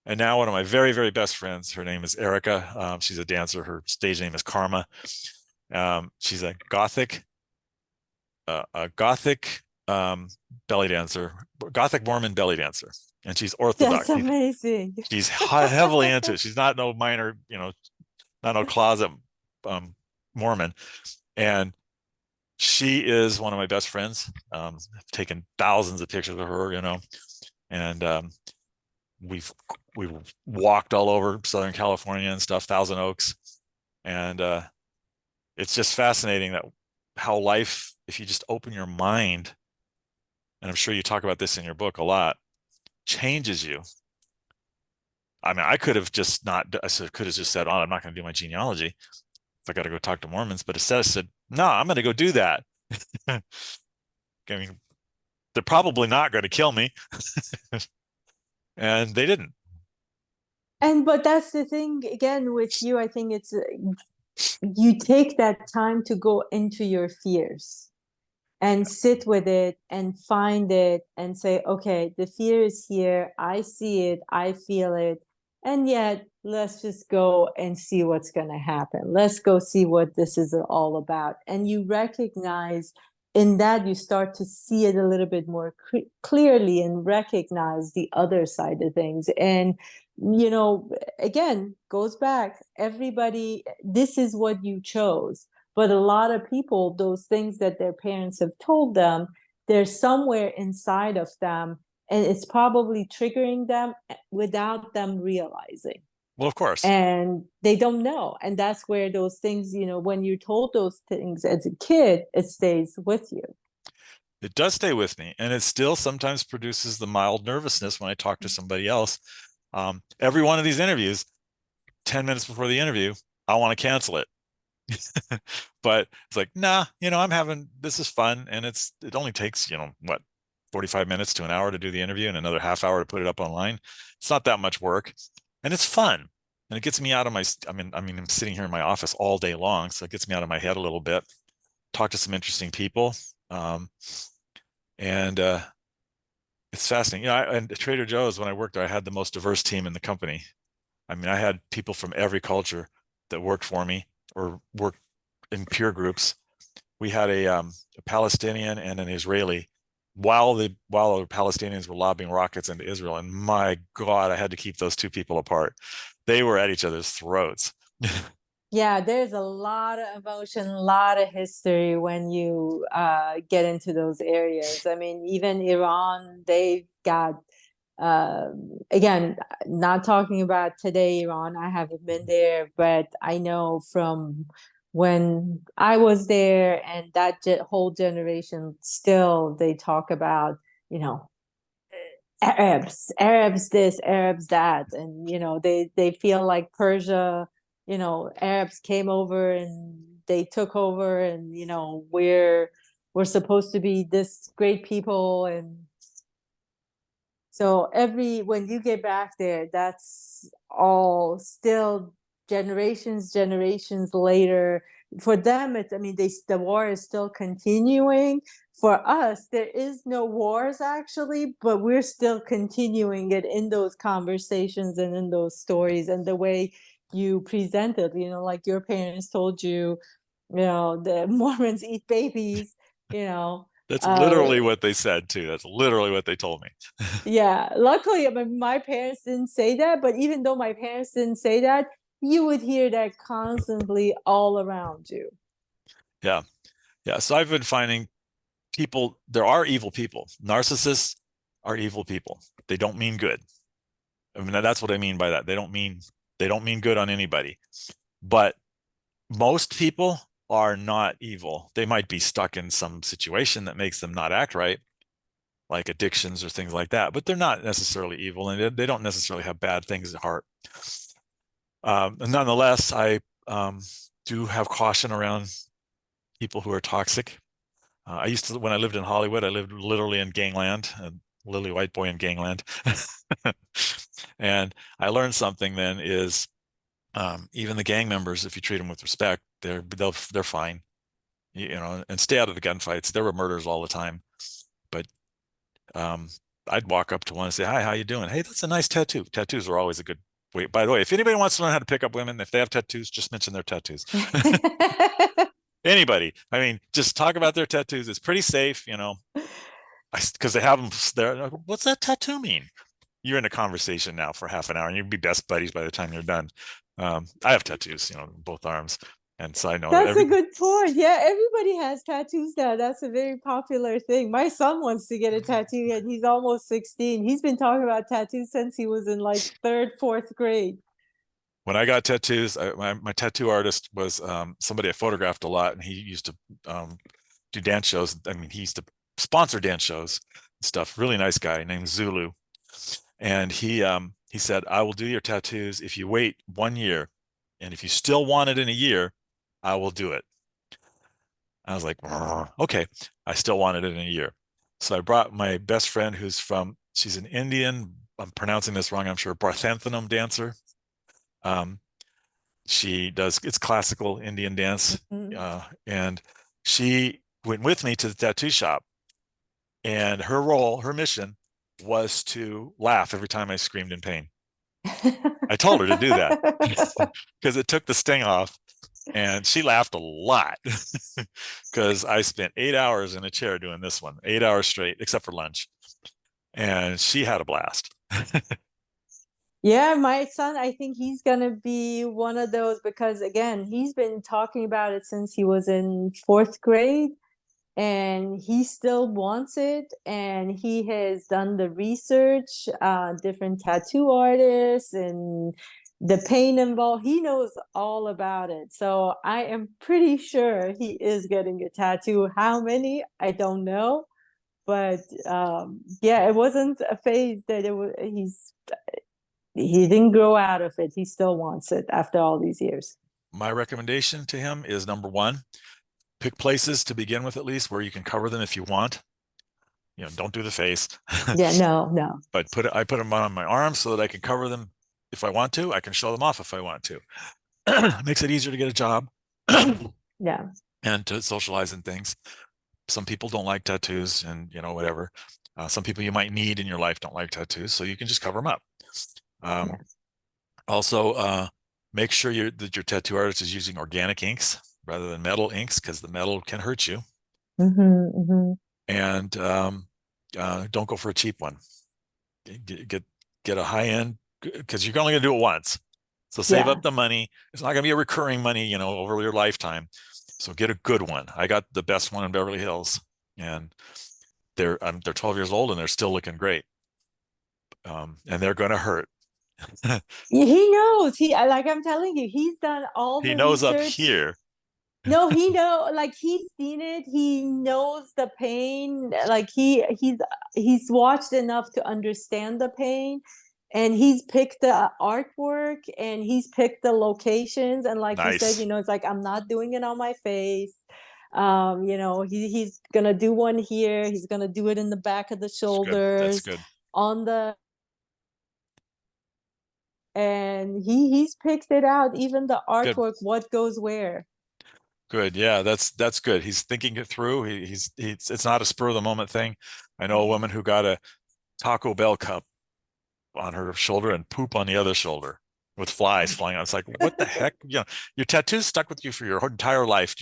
And now one of my very, very best friends, her name is Erica. She's a dancer. Her stage name is Karma. She's a gothic belly dancer, gothic Mormon belly dancer, and she's That's Orthodox. amazing. She's heavily into it. She's not no minor, not no closet um, Mormon. And She is one of my best friends. I've taken thousands of pictures of her, and we've walked all over Southern California and stuff, Thousand Oaks, and it's just fascinating that how life, if you just open your mind, and I'm sure you talk about this in your book a lot, changes you. I mean, I could have just not, I could have just said, oh, I'm not going to do my genealogy if I got to go talk to Mormons, but instead I said, no, I'm going to go do that. I mean, they're probably not going to kill me. And they didn't. And but that's the thing again with you. I think it's you take that time to go into your fears and sit with it and find it and say, okay, the fear is here. I see it. I feel it. And yet, let's just go and see what's going to happen. Let's go see what this is all about. And you recognize in that, you start to see it a little bit more clearly and recognize the other side of things. And, again, goes back, everybody, this is what you chose. But a lot of people, those things that their parents have told them, they're somewhere inside of them, and it's probably triggering them without them realizing. Well, of course. And they don't know. And that's where those things, when you're told those things as a kid, it stays with you. It does stay with me, and it still sometimes produces the mild nervousness when I talk to somebody else. Every one of these interviews, 10 minutes before the interview, I want to cancel it. But it's like, nah, this is fun. And it only takes, what, 45 minutes to an hour to do the interview and another half hour to put it up online. It's not that much work, and it's fun. And it gets me out of I'm sitting here in my office all day long. So it gets me out of my head a little bit, talk to some interesting people. And it's fascinating. And Trader Joe's, when I worked there, I had the most diverse team in the company. I mean, I had people from every culture that worked for me or worked in peer groups. We had a Palestinian and an Israeli while the Palestinians were lobbing rockets into Israel. And my God, I had to keep those two people apart. They were at each other's throats. Yeah, there's a lot of emotion, a lot of history when you get into those areas. I mean, even Iran, they've got, again, not talking about today, Iran, I haven't been there, but I know from when I was there and that whole generation, still they talk about, you know, Arabs this, Arabs that, and they feel like Persia, Arabs came over and they took over, and we're supposed to be this great people, and so when you get back there, that's all still generations later. For them, it's, I mean, the war is still continuing. For us, there is no wars actually, but we're still continuing it in those conversations and in those stories and the way you present it. Like your parents told you, the Mormons eat babies. You know, That's uh, literally what they said too. That's literally what they told me. yeah, luckily, I mean, my parents didn't say that, but even though my parents didn't say that, you would hear that constantly all around you. Yeah. Yeah. So I've been finding there are evil people. Narcissists are evil people. They don't mean good. I mean, that's what I mean by that. They don't mean good on anybody. But most people are not evil. They might be stuck in some situation that makes them not act right, like addictions or things like that, but they're not necessarily evil, and they don't necessarily have bad things at heart. Nonetheless, I do have caution around people who are toxic. When I lived in Hollywood, I lived literally in gangland, a lily white boy in gangland. And I learned something then is even the gang members, if you treat them with respect, they're fine, and stay out of the gunfights. There were murders all the time, but um, I'd walk up to one and say, "Hi, how you doing? Hey, that's a nice tattoo." Tattoos are always a good way. By the way, if anybody wants to learn how to pick up women, if they have tattoos, just mention their tattoos. Anybody, I mean, just talk about their tattoos. It's pretty safe, because they have them there. What's that tattoo mean? You're in a conversation now for half an hour, and you'd be best buddies by the time you're done. I have tattoos, both arms. And side note, That's a good point. Yeah, everybody has tattoos now. That's a very popular thing. My son wants to get a tattoo and he's almost 16. He's been talking about tattoos since he was in like third, fourth grade. when I got tattoos, my tattoo artist was somebody I photographed a lot, and he used to do dance shows. I mean, he used to sponsor dance shows and stuff. Really nice guy named Zulu, and he said, "I will do your tattoos if you wait 1 year, and if you still want it in a year, I will do it." I was like, "Okay." I still wanted it in a year, so I brought my best friend, she's an Indian. I'm pronouncing this wrong, I'm sure. Barthanthanum dancer. Um, it's classical Indian dance, Mhm. and she went with me to the tattoo shop, and her mission was to laugh every time I screamed in pain. I told her to do that because it took the sting off, and she laughed a lot because I spent 8 hours in a chair doing this one, 8 hours straight, except for lunch, and she had a blast. Yeah, my son, I think he's gonna be one of those because again, he's been talking about it since he was in fourth grade and he still wants it. And he has done the research, different tattoo artists and the pain involved. He knows all about it. So I am pretty sure he is getting a tattoo. How many? I don't know. But yeah, it wasn't a phase that he didn't grow out of it. He still wants it after all these years. My recommendation to him is number one, pick places to begin with, at least where you can cover them if you want. Don't do the face. Yeah, no, no. But I put them on my arms so that I can cover them if I want to. I can show them off if I want to. Makes it easier to get a job Yeah. and to socialize and things. Some people don't like tattoos, and whatever. Some people you might need in your life don't like tattoos, so you can just cover them up. Yeah. Also, make sure that your tattoo artist is using organic inks rather than metal inks, because the metal can hurt you. Mm-hmm, mm-hmm. And don't go for a cheap one. Get a high end, because you're only going to do it once. So save Yeah. up the money. It's not going to be a recurring money, over your lifetime. So get a good one. I got the best one in Beverly Hills, and they're 12 years old and they're still looking great. And they're going to hurt. He knows. Like I'm telling you, he's done all He the knows up research. here. No, he know, like he's seen it. He knows the pain. Like he's watched enough to understand the pain, and he's picked the artwork and he's picked the locations. And like you said, Nice. it's like I'm not doing it on my face. He's gonna do one here. He's gonna do it in the back of the It's good. That's shoulders, good. on the and he's picked it out. Even the Good. artwork, what goes where. Good. Yeah, that's good. He's thinking it through. It's not a spur of the moment thing. I know a woman who got a Taco Bell cup on her shoulder and poop on the other shoulder with flies flying out. It's like, what the heck? Your tattoo's stuck with you for your entire life.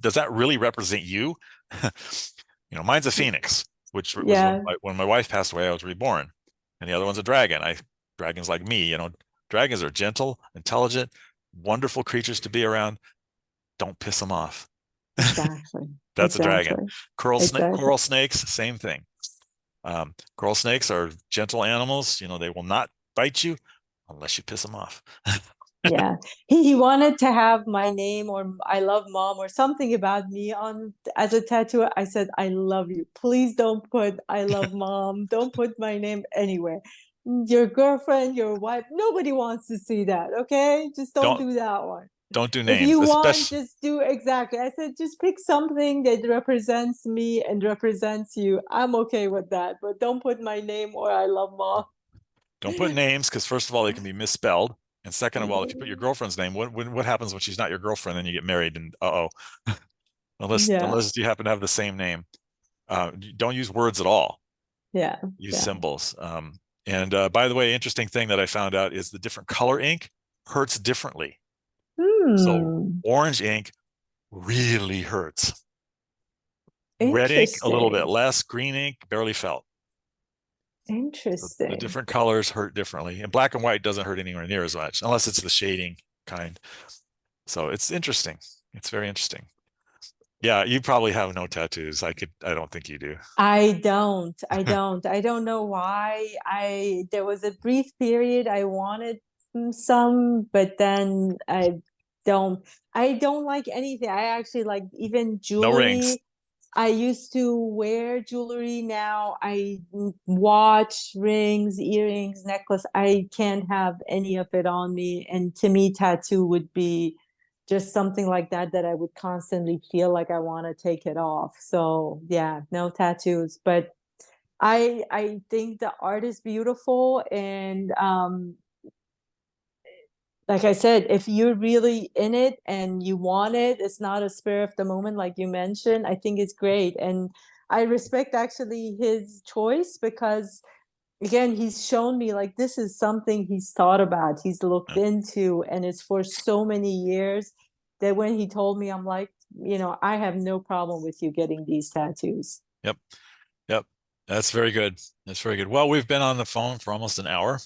Does that really represent you? Mine's a phoenix, which was Yeah. when my wife passed away, I was reborn. And the other one's a dragon. Dragons like me, dragons are gentle, intelligent, wonderful creatures to be around. Don't piss them off. Exactly. That's a dragon. Exactly. Exactly. Coral snakes, same thing. Coral snakes are gentle animals. They will not bite you unless you piss them off. Yeah. He wanted to have my name or I love mom or something about me on as a tattoo. I said, I love you. Please don't put I love mom. Don't put my name anywhere. Your girlfriend, your wife, nobody wants to see that. Okay. Just don't don't do that one. don't do If names, you want, especially just do exactly. I said, just pick something that represents me and represents you. I'm okay with that, but don't put my name or I love mom. don't put names, because first of all, they can be misspelled. And second of all, if you put your girlfriend's name, what happens when she's not your girlfriend and you get married? And unless Yeah, unless you happen to have the same name, don't use words at all. yeah, Use yeah. symbols. And by the way, interesting thing that I found out is the different color ink hurts differently. So Hmm. orange ink really hurts. Red ink a little bit Interesting. less. Green ink barely felt. So the Interesting. different colors hurt differently, and black and white doesn't hurt anywhere near as much, unless it's the shading kind. So it's interesting. It's very interesting. Yeah, you probably have no tattoos. I don't think you do. I don't know why. There was a brief period I wanted some, but then don't, I don't like anything. I actually like even No rings. jewelry. I used to wear jewelry. Now I watch, rings, earrings, necklace. I can't have any of it on me. And to me, tattoo would be just something like that that I would constantly feel like I want to take it off. So yeah, no tattoos. But I think the art is beautiful, and like I said, if you're really in it and you want it, it's not a spur of the moment, like you mentioned. I think it's great. And I respect actually his choice because, again, he's shown me like this is something he's thought about, he's looked Yeah. into, and it's for so many years that when he told me, I'm like, I have no problem with you getting these tattoos. Yep. Yep. That's very good. That's very good. Well, we've been on the phone for almost an hour.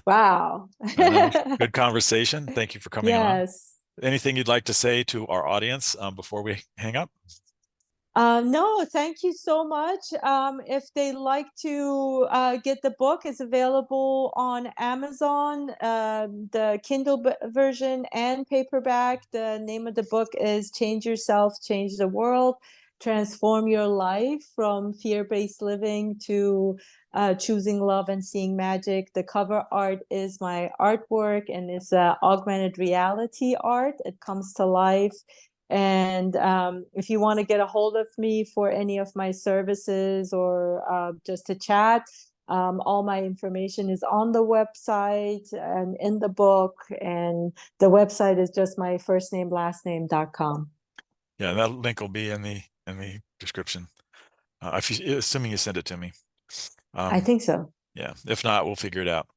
Wow. I know. Good conversation. Thank you for coming on. Yes. Anything you'd like to say to our audience before we hang up? No, thank you so much. If they like to get the book, it's available on Amazon, the Kindle version and paperback. The name of the book is Change Yourself, Change the World, Transform Your Life from Fear-Based Living to Choosing Love and Seeing Magic. The cover art is my artwork, and it's augmented reality art. It comes to life. And if you want to get a hold of me for any of my services or just to chat, all my information is on the website and in the book. And the website is just my first name, last name.com. Yeah, that link will be in the description. Assuming you send it to me. I Um, think so. yeah. If not, we'll figure it out.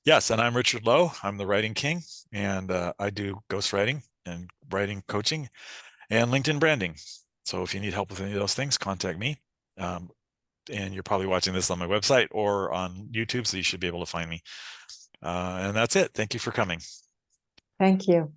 Yes, and I'm Richard Lowe. I'm the Writing King, and I do ghostwriting and writing coaching and LinkedIn branding. So if you need help with any of those things, contact me. Um, and you're probably watching this on my website or on YouTube, so you should be able to find me. And that's it. Thank you for coming. Thank you.